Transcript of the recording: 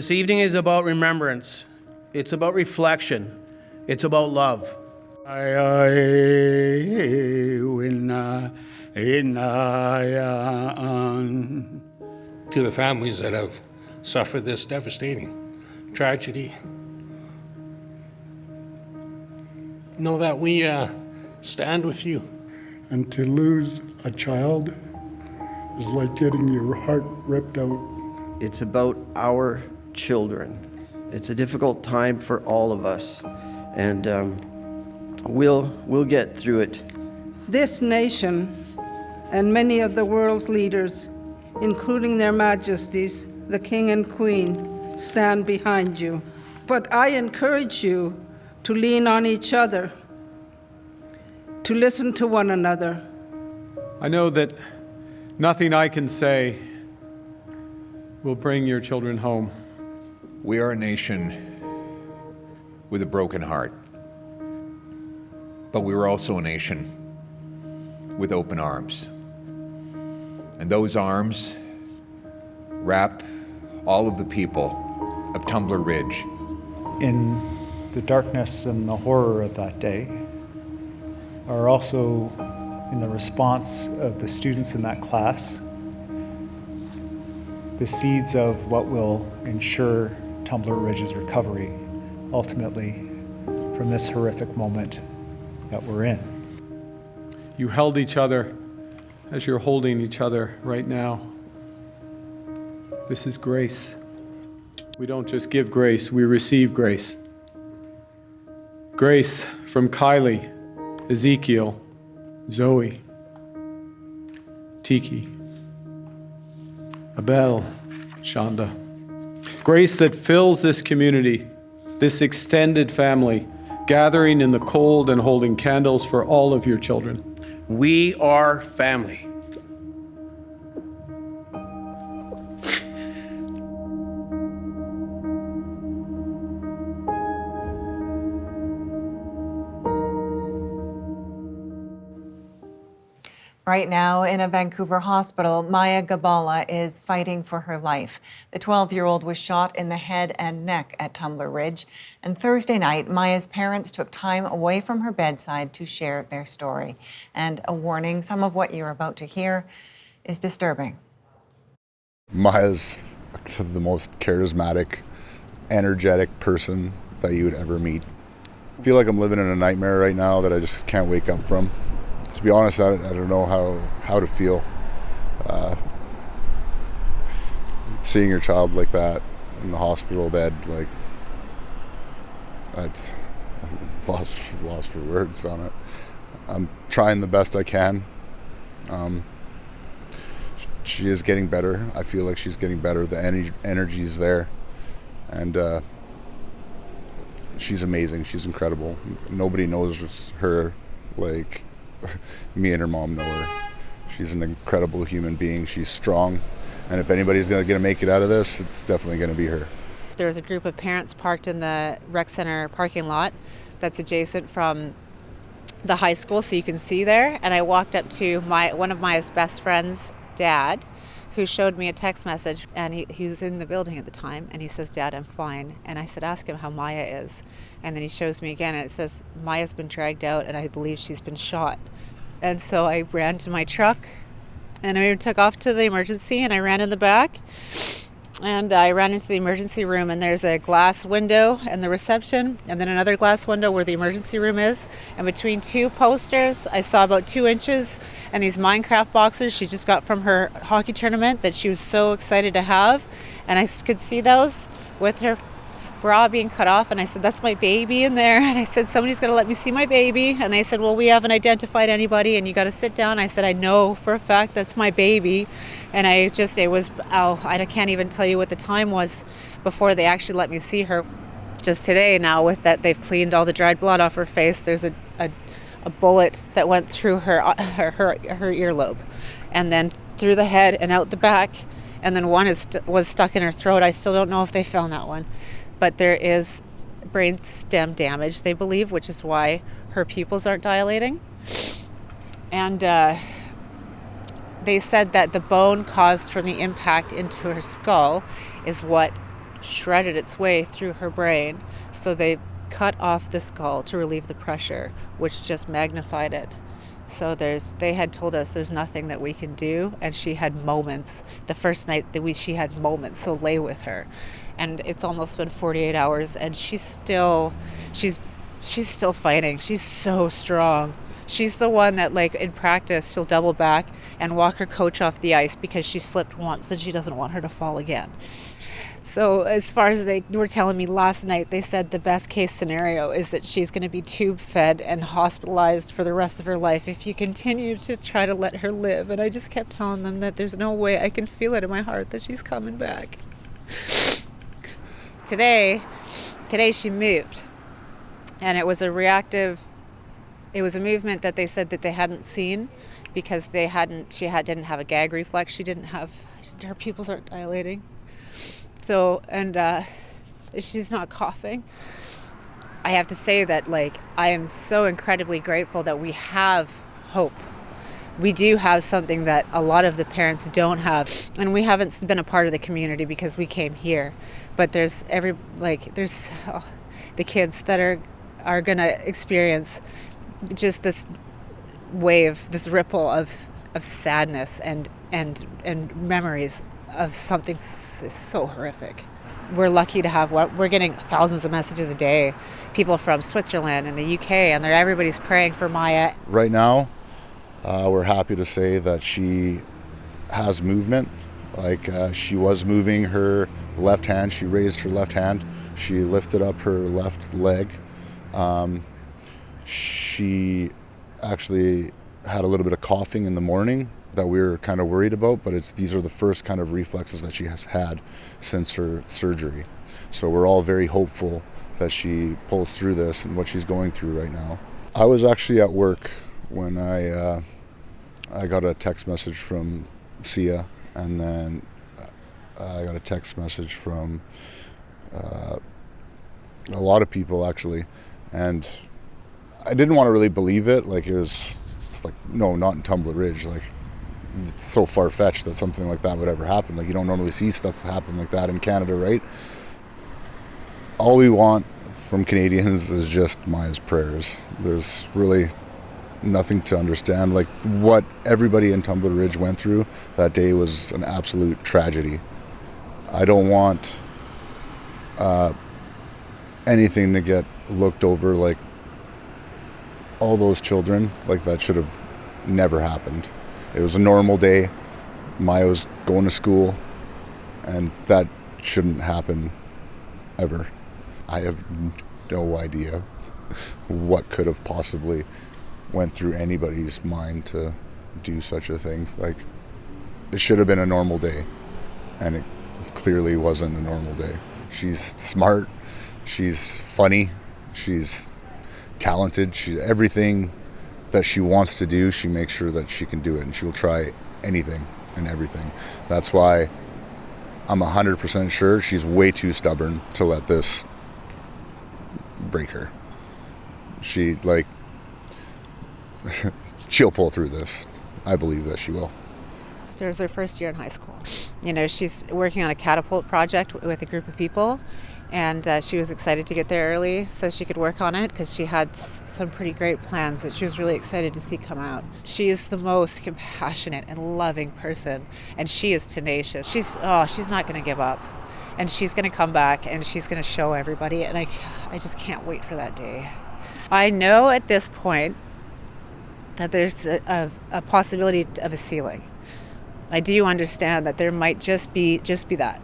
This evening is about remembrance. It's about reflection. It's about love. To the families that have suffered this devastating tragedy, know that we stand with you. And to lose a child is like getting your heart ripped out. It's about our children. It's a difficult time for all of us, and we'll get through it. This nation and many of the world's leaders, including their majesties, the King and Queen, stand behind you. But I encourage you to lean on each other, to listen to one another. I know that nothing I can say will bring your children home. We are a nation with a broken heart, but we are also a nation with open arms. And those arms wrap all of the people of Tumbler Ridge. In the darkness and the horror of that day are also in the response of the students in that class, the seeds of what will ensure Tumbler Ridge's recovery, ultimately, from this horrific moment that we're in. You held each other as you're holding each other right now. This is grace. We don't just give grace, we receive grace. Grace from Kylie, Ezekiel, Zoe, Tiki, Abel, Shonda. Grace that fills this community, this extended family, gathering in the cold and holding candles for all of your children. We are family. Right now, in a Vancouver hospital, Maya Gebala is fighting for her life. The 12-year-old was shot in the head and neck at Tumbler Ridge. And Thursday night, Maya's parents took time away from her bedside to share their story. And a warning, some of what you're about to hear is disturbing. Maya's the most charismatic, energetic person that you would ever meet. I feel like I'm living in a nightmare right now that I just can't wake up from. To be honest, I don't know how to feel. Seeing your child like that in the hospital bed, like, that's lost for words on it. I'm trying the best I can. She is getting better. I feel like she's getting better. The energy's there, and she's amazing. She's incredible. Nobody knows her like me and her mom know her. She's an incredible human being. She's strong, and if anybody's gonna make it out of this, it's definitely gonna be her. There's a group of parents parked in the rec center parking lot that's adjacent from the high school, so you can see there. And I walked up to one of Maya's best friends' dad, who showed me a text message, and he was in the building at the time, and he says, "Dad, I'm fine." And I said, "Ask him how Maya is." And then he shows me again, and it says, "Maya's been dragged out, and I believe she's been shot." And so I ran to my truck, and I took off to the emergency, and I ran in the back, and I ran into the emergency room, and there's a glass window in the reception, and then another glass window where the emergency room is. And between two posters, I saw about 2 inches, and these Minecraft boxes she just got from her hockey tournament that she was so excited to have. And I could see those with her bra being cut off, and I said, "That's my baby in there." And I said, "Somebody's gonna let me see my baby." And they said, "Well, we haven't identified anybody, and you got to sit down." I said, "I know for a fact that's my baby." And I can't even tell you what the time was before they actually let me see her. Just today now, with that, they've cleaned all the dried blood off her face. There's a bullet that went through her earlobe, and then through the head and out the back, and then one was stuck in her throat. I still don't know if they found that one. But there is brain stem damage, they believe, which is why her pupils aren't dilating. And they said that the bone caused from the impact into her skull is what shredded its way through her brain. So they cut off the skull to relieve the pressure, which just magnified it. So they had told us there's nothing that we can do, and she had moments. The first night she had moments, so lay with her. And it's almost been 48 hours, and she's still fighting. She's so strong. She's the one that, like, in practice, she'll double back and walk her coach off the ice because she slipped once and she doesn't want her to fall again. So as far as they were telling me last night, they said the best case scenario is that she's going to be tube fed and hospitalized for the rest of her life if you continue to try to let her live. And I just kept telling them that there's no way, I can feel it in my heart that she's coming back. Today she moved, and it was a movement that they said that they hadn't seen because she didn't have a gag reflex. Her pupils aren't dilating. So, and she's not coughing. I have to say that, like, I am so incredibly grateful that we have hope. We do have something that a lot of the parents don't have, and we haven't been a part of the community because we came here. But there's the kids that are gonna experience just this wave, this ripple of sadness and memories of something so horrific. We're lucky to have we're getting thousands of messages a day, people from Switzerland and the UK, and everybody's praying for Maya. Right now, we're happy to say that she has movement. Like, she was moving her left hand. She raised her left hand. She lifted up her left leg. She actually had a little bit of coughing in the morning that we were kind of worried about, but these are the first kind of reflexes that she has had since her surgery. So we're all very hopeful that she pulls through this and what she's going through right now. I was actually at work when I got a text message from Sia, and then I got a text message from a lot of people actually, and I didn't want to really believe it. Like, it's like, no, not in Tumbler Ridge. Like, it's so far-fetched that something like that would ever happen. Like, you don't normally see stuff happen like that in Canada, right? All we want from Canadians is just Maya's prayers. There's really nothing to understand. Like, what everybody in Tumbler Ridge went through that day was an absolute tragedy. I don't want anything to get looked over. Like, all those children, like, that should have never happened. It was a normal day. Maya was going to school, and that shouldn't happen ever. I have no idea what could have possibly went through anybody's mind to do such a thing. Like, it should have been a normal day, and it clearly wasn't a normal day. She's smart, she's funny, she's talented, everything that she wants to do, she makes sure that she can do it, and she will try anything and everything. That's why I'm 100% sure she's way too stubborn to let this break her. She'll pull through this. I believe that she will. It was her first year in high school. You know, she's working on a catapult project with a group of people, and she was excited to get there early so she could work on it because she had some pretty great plans that she was really excited to see come out. She is the most compassionate and loving person, and she is tenacious. She's not going to give up, and she's going to come back, and she's going to show everybody, and I just can't wait for that day. I know at this point that there's a possibility of a ceiling. I do understand that there might just be that.